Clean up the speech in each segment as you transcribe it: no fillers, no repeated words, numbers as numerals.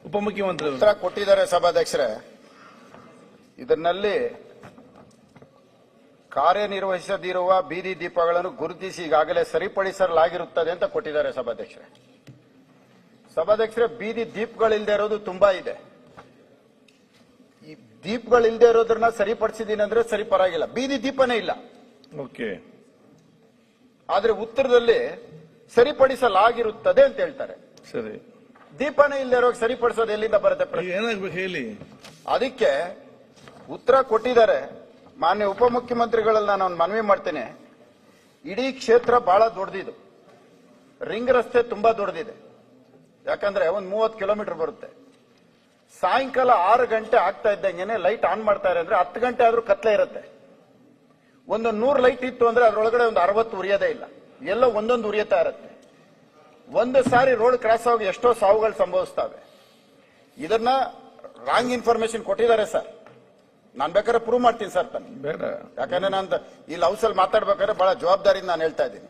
ಉಪಮುಖ್ಯಮಂತ್ರಿ ಉತ್ತರ ಕೊಟ್ಟಿದ್ದಾರೆ ಸಭಾಧ್ಯಕ್ಷರೇ. ಇದರಲ್ಲಿ ಕಾರ್ಯನಿರ್ವಹಿಸದಿರುವ ಬೀದಿ ದೀಪಗಳನ್ನು ಗುರುತಿಸಿ ಈಗಾಗಲೇ ಸರಿಪಡಿಸಲಾಗಿರುತ್ತದೆ ಅಂತ ಕೊಟ್ಟಿದ್ದಾರೆ ಸಭಾಧ್ಯಕ್ಷರೇ. ಸಭಾಧ್ಯಕ್ಷರೇ, ಬೀದಿ ದೀಪಗಳಿಲ್ಲದೆ ಇರೋದು ತುಂಬಾ ಇದೆ. ಈ ದೀಪಗಳಿಲ್ಲದೆ ಇರೋದನ್ನ ಸರಿಪಡಿಸಿದೀನಿ ಅಂದ್ರೆ ಸರಿ ಪರವಾಗಿಲ್ಲ, ಬೀದಿ ದೀಪನೇ ಇಲ್ಲ. ಓಕೆ, ಆದ್ರೆ ಉತ್ತರದಲ್ಲಿ ಸರಿಪಡಿಸಲಾಗಿರುತ್ತದೆ ಅಂತ ಹೇಳ್ತಾರೆ. ಸರಿ, ದೀಪನೇ ಇಲ್ಲದೆ ಇರೋ ಸರಿಪಡಿಸೋದು ಎಲ್ಲಿಂದ ಬರುತ್ತೆ? ಏನಾಗ್ಬೇಕು ಹೇಳಿ. ಅದಕ್ಕೆ ಉತ್ತರ ಕೊಟ್ಟಿದ್ದಾರೆ. ಮಾನ್ಯ ಉಪಮುಖ್ಯಮಂತ್ರಿಗಳಲ್ಲಿ ನಾನು ಒಂದು ಮನವಿ ಮಾಡ್ತೇನೆ. ಇಡೀ ಕ್ಷೇತ್ರ ಬಹಳ ದೊಡ್ಡದಿದು, ರಿಂಗ್ ರಸ್ತೆ ತುಂಬಾ ದೊಡ್ಡದಿದೆ. ಯಾಕಂದ್ರೆ ಒಂದು 30 ಕಿಲೋಮೀಟರ್ ಬರುತ್ತೆ. ಸಾಯಂಕಾಲ 6 ಗಂಟೆ ಆಗ್ತಾ ಇದ್ದಂಗೆನೆ ಲೈಟ್ ಆನ್ ಮಾಡ್ತಾರೆ ಅಂದ್ರೆ 10 ಗಂಟೆ ಆದ್ರೂ ಕತ್ಲೆ ಇರುತ್ತೆ. ಒಂದು 100 ಲೈಟ್ ಇತ್ತು ಅಂದ್ರೆ ಅದರೊಳಗಡೆ ಒಂದು 60 ಉರಿಯೋದೇ ಇಲ್ಲ, ಎಲ್ಲ ಒಂದೊಂದು ಉರಿಯುತ್ತಾ ಇರುತ್ತೆ. ಒಂದು ಸಾರಿ ರೋಡ್ ಕ್ರಾಸ್ ಆಗಿ ಎಷ್ಟೋ ಸಾವುಗಳು ಸಂಭವಿಸ್ತವೆ. ಇದನ್ನ ರಾಂಗ್ ಇನ್ಫಾರ್ಮೇಶನ್ ಕೊಟ್ಟಿದ್ದಾರೆ ಸರ್. ನಾನ್ ಬೇಕಾದ್ರೆ ಪ್ರೂವ್ ಮಾಡ್ತೀನಿ ಸರ್ ತಾನೆ, ಬೇಡ. ಯಾಕಂದ್ರೆ ನಾನು ಇಲ್ಲಿ ಹೌಸಲ್ಲಿ ಮಾತಾಡ್ಬೇಕಾದ್ರೆ ಬಹಳ ಜವಾಬ್ದಾರಿಯಿಂದ ನಾನು ಹೇಳ್ತಾ ಇದ್ದೀನಿ.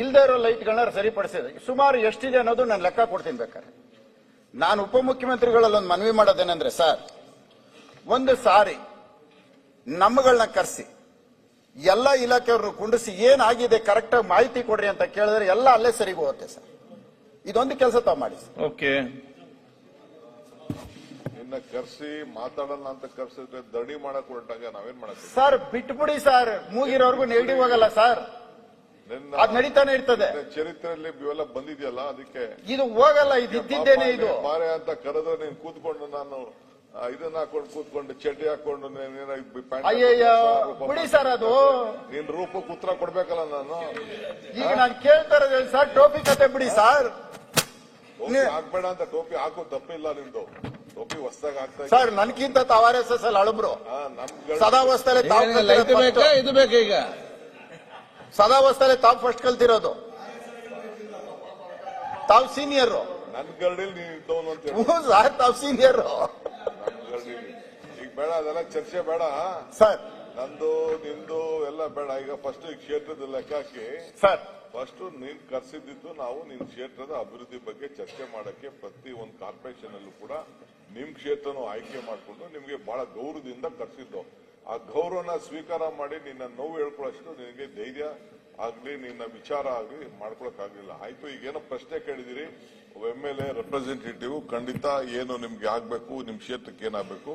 ಇಲ್ದೇ ಇರೋ ಲೈಟ್ಗಳನ್ನ ಸರಿಪಡಿಸಿದೆ ಸುಮಾರು ಎಷ್ಟಿದೆ ಅನ್ನೋದು ನಾನು ಲೆಕ್ಕ ಕೊಡ್ತೀನಿ ಬೇಕಾದ್ರೆ. ನಾನು ಉಪಮುಖ್ಯಮಂತ್ರಿಗಳಲ್ಲಿ ಒಂದು ಮನವಿ ಮಾಡೋದೇನೆಂದ್ರೆ, ಸರ್, ಒಂದು ಸಾರಿ ನಮ್ಮಗಳನ್ನ ಕರೆಸಿ ಎಲ್ಲ ಇಲಾಖೆಯವ್ರನ್ನು ಕುಂಡಿಸಿ ಏನಾಗಿದೆ ಕರೆಕ್ಟ್ ಆಗಿ ಮಾಹಿತಿ ಕೊಡ್ರಿ ಅಂತ ಕೇಳಿದ್ರೆ ಎಲ್ಲ ಅಲ್ಲೇ ಸರಿಗೆ ಹೋಗುತ್ತೆ ಸರ್. ಇದೊಂದು ಕೆಲಸ ತಾವು ಮಾಡಿ ಸರ್. ಓಕೆ, ನಿನ್ನ ಕರ್ಸಿ ಮಾತಾಡಲ್ಲ ಅಂತ ಕರ್ಸಿದ್ರೆ ದಡಿ ಮಾಡಕ್ ಹೊರಟಾಗ ನಾವೇನ್ ಮಾಡಕ್ ಸರ್? ಬಿಟ್ಬಿಡಿ ಸರ್, ಮೂಗಿರೋರ್ಗು ನೆಗೆಟಿವ್ ಆಗಲ್ಲ ಸರ್, ಅದ್ ನಡೀತಾನೆ ಇರ್ತದೆ. ಚರಿತ್ರೆಯಲ್ಲಿ ಇವೆಲ್ಲ ಬಂದಿದೆಯಲ್ಲ, ಅದಕ್ಕೆ ಇದು ಹೋಗಲ್ಲ, ಇದು ಇದ್ದಿದ್ದೇನೆ. ಇದು ಮಾರೆ ಅಂತ ಕರೆದ್ರೆ ನೀನ್ ಕೂತ್ಕೊಂಡು ನಾನು ಇದನ್ನ ಹಾಕೊಂಡು ಕೂತ್ಕೊಂಡು ಚಡ್ಡಿ ಹಾಕೊಂಡು ಅಯ್ಯಯ್ಯ ಬಿಡಿ ಸರ್, ಅದು ನಿನ್ ರೂಪಕ್ಕೆ ಉತ್ತರ ಕೊಡ್ಬೇಕಲ್ಲ ನಾನು. ಈಗ ನಾನು ಕೇಳ್ತಾ ಇರೋದು ಸರ್, ಟೋಪಿ ಕತೆ ಬಿಡಿ ಸರ್. ಹಾಕ್ಬೇಡ ಅಂತ ಟೋಪಿ ಹಾಕೋ ತಪ್ಪಿಲ್ಲ ನಿಂದು. ಟೋಪಿ ಹೊಸದಾಗ ಆಗ್ತಾ ಸರ್, ನನ್ಕಿಂತ ತಾವು RSS ಅಲ್ಲಿ ಅಳಬ್ರು ನಮ್ಗಳ ಸದಾವಸ್ಥೆಲೆ ತಾವು ಇದು ಬೇಕಾ ಈಗ? ಸದಾವಸ್ಥೆಲೆ ತಾವು ಫಸ್ಟ್ ಕಲ್ತಿರೋದು, ತಾವು ಸೀನಿಯರ್. ನನ್ ಗರಡಿಲ್ ನೀನ್ ಇದ್ದವನು ಅಂತ ಹೇಳಿ. ಹ್ಞೂ ಸರ್, ತಾವು ಸೀನಿಯರ್. ಈಗ ಬೇಡ, ಅದೆಲ್ಲ ಚರ್ಚೆ ಬೇಡ ಸರ್. ನಂದು ನಿಂದು ಎಲ್ಲ ಬೇಡ. ಈಗ ಫಸ್ಟ್ ಈ ಕ್ಷೇತ್ರದ ಲೆಕ್ಕ ಹಾಕಿ ಸರ್, ಫಸ್ಟ್ ನೀನ್ ಕರ್ಸಿದ್ದು ನಾವು ನಿಮ್ ಕ್ಷೇತ್ರದ ಅಭಿವೃದ್ಧಿ ಬಗ್ಗೆ ಚರ್ಚೆ ಮಾಡಕ್ಕೆ ಪ್ರತಿ ಒಂದು ಕಾರ್ಪೊರೇಷನ್ ಅಲ್ಲೂ ಕೂಡ ನಿಮ್ ಕ್ಷೇತ್ರನೂ ಆಯ್ಕೆ ಮಾಡಿಕೊಂಡು ನಿಮ್ಗೆ ಬಹಳ ಗೌರವದಿಂದ ಕರ್ಸಿದ್ದು. ಆ ಗೌರವನ ಸ್ವೀಕಾರ ಮಾಡಿ ನಿನ್ನ ನೋವು ಹೇಳ್ಕೊಳ್ಳೋಷ್ಟು ನಿನಗೆ ಧೈರ್ಯ ಆಗ್ಲಿ, ನಿನ್ನ ವಿಚಾರ ಆಗ್ಲಿ ಮಾಡ್ಕೊಳಕ್ ಆಗ್ಲಿಲ್ಲ. ಆಯ್ತು, ಈಗೇನೋ ಪ್ರಶ್ನೆ ಕೇಳಿದಿರಿ, MLA ರೆಪ್ರೆಸೆಂಟೇಟಿವ್ ಖಂಡಿತ ಏನು ನಿಮ್ಗೆ ಆಗ್ಬೇಕು, ನಿಮ್ ಕ್ಷೇತ್ರಕ್ಕೆ ಏನಾಗಬೇಕು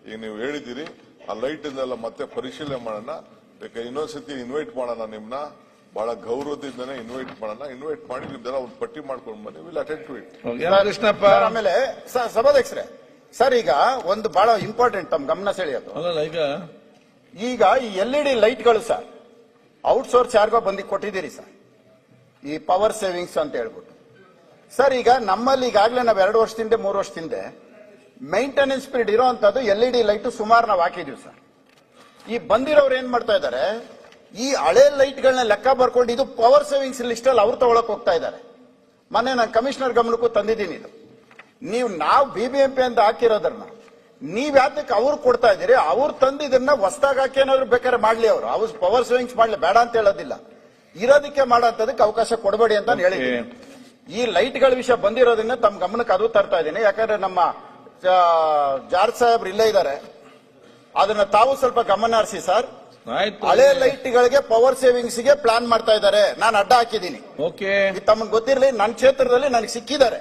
ಈಗ ನೀವು ಹೇಳಿದಿರಿ. ಆ ಲೈಟ್ ಇಂದೆಲ್ಲ ಮತ್ತೆ ಪರಿಶೀಲನೆ ಮಾಡೋಣ. ಬೇಕಾದ್ರೆ ಇನ್ನೊಂದ್ಸತಿ ಇನ್ವೈಟ್ ಮಾಡೋಣ, ನಿಮ್ನ ಬಹಳ ಗೌರವದಿಂದನೇ ಇನ್ವೈಟ್ ಮಾಡೋಣ. ಇನ್ವೈಟ್ ಮಾಡಿ ನಿಮ್ದೆಲ್ಲ ಒಂದು ಪಟ್ಟಿ ಮಾಡ್ಕೊಂಡು ಬನ್ನಿ, will attend to it. Krishnappa, ಆಮೇಲೆ ಸಭಾಧ್ಯಕ್ಷರೇ, ಸರ್, ಈಗ ಒಂದು ಬಹಳ ಇಂಪಾರ್ಟೆಂಟ್ ತಮ್ಮ ಗಮನ ಸೆಳೆಯೋದು. ಈಗ ಈ LED ಲೈಟ್ಗಳು ಸರ್, ಔಟ್ಸೋರ್ಸ್ ಯಾರಿಗೋ ಬಂದು ಕೊಟ್ಟಿದ್ದೀರಿ ಸರ್, ಈ ಪವರ್ ಸೇವಿಂಗ್ಸ್ ಅಂತ ಹೇಳ್ಬಿಟ್ಟು. ಸರ್, ಈಗ ನಮ್ಮಲ್ಲಿ ಈಗಾಗಲೇ ನಾವು 2 ವರ್ಷದಿಂದ 3 ವರ್ಷದಿಂದ ಮೈಂಟೆನೆನ್ಸ್ ಪೀರಿಯಡ್ ಇರೋಂಥದ್ದು LED ಲೈಟ್ ಸುಮಾರು ನಾವು ಹಾಕಿದೀವಿ ಸರ್. ಈ ಬಂದಿರೋರು ಏನ್ ಮಾಡ್ತಾ ಇದ್ದಾರೆ, ಈ ಹಳೆ ಲೈಟ್ಗಳನ್ನ ಲೆಕ್ಕ ಬರ್ಕೊಂಡು ಇದು ಪವರ್ ಸೇವಿಂಗ್ಸ್ ಲಿಸ್ಟ್ ಅಲ್ಲಿ ಅವ್ರು ತಗೊಳಕ್ ಹೋಗ್ತಾ ಇದ್ದಾರೆ. ಮೊನ್ನೆ ನಾನು ಕಮಿಷನರ್ ಗಮನಕ್ಕೂ ತಂದಿದ್ದೀನಿ. ಇದು ನಾವು BBMP ಅಂತ ಹಾಕಿರೋದನ್ನ ನೀವ್ ಯಾತಕ್ಕೆ ಅವ್ರು ಕೊಡ್ತಾ ಇದ್ದೀರಿ? ಅವ್ರು ತಂದಿದ್ದನ್ನ ಹೊಸದಾಗಿ ಹಾಕಿ ಏನಾದ್ರು ಬೇಕಾದ್ರೆ ಮಾಡ್ಲಿ, ಅವ್ರು ಪವರ್ ಸೇವಿಂಗ್ಸ್ ಮಾಡ್ಲಿ, ಬೇಡ ಅಂತ ಹೇಳೋದಿಲ್ಲ. ಇರೋದಕ್ಕೆ ಮಾಡೋಂಥದಕ್ಕೆ ಅವಕಾಶ ಕೊಡಬೇಡಿ ಅಂತ ಹೇಳಿದ್ದೀನಿ. ಈ ಲೈಟ್ಗಳ ವಿಷಯ ಬಂದಿರೋದನ್ನ ತಮ್ಮ ಗಮನಕ್ಕೆ ಅದು ತರ್ತಾ ಇದ್ದೀನಿ. ಯಾಕಂದ್ರೆ ನಮ್ಮ ಜಾರ್ಜ್ ಸಾಹೇಬ್ರು ಇಲ್ಲೇ ಇದ್ದಾರೆ, ಅದನ್ನ ತಾವು ಸ್ವಲ್ಪ ಗಮನ ಹರಿಸಿ ಸರ್. ಹಳೆ ಲೈಟ್ಗಳಿಗೆ ಪವರ್ ಸೇವಿಂಗ್ಸ್ ಗೆ ಪ್ಲಾನ್ ಮಾಡ್ತಾ ಇದ್ದಾರೆ, ನಾನು ಅಡ್ಡ ಹಾಕಿದ್ದೀನಿ. ತಮಗೆ ಗೊತ್ತಿರಲಿ, ನನ್ನ ಕ್ಷೇತ್ರದಲ್ಲಿ ನನಗೆ ಸಿಕ್ಕಿದ್ದಾರೆ,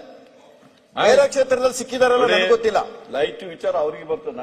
ಬೇರೆ ಕ್ಷೇತ್ರದಲ್ಲಿ ಸಿಕ್ಕಿದಾರಲ್ಲ ನನಗೆ ಗೊತ್ತಿಲ್ಲ. ಲೈಟ್ ವಿಚಾರ ಅವ್ರಿಗೆ ಬರ್ತದೆ.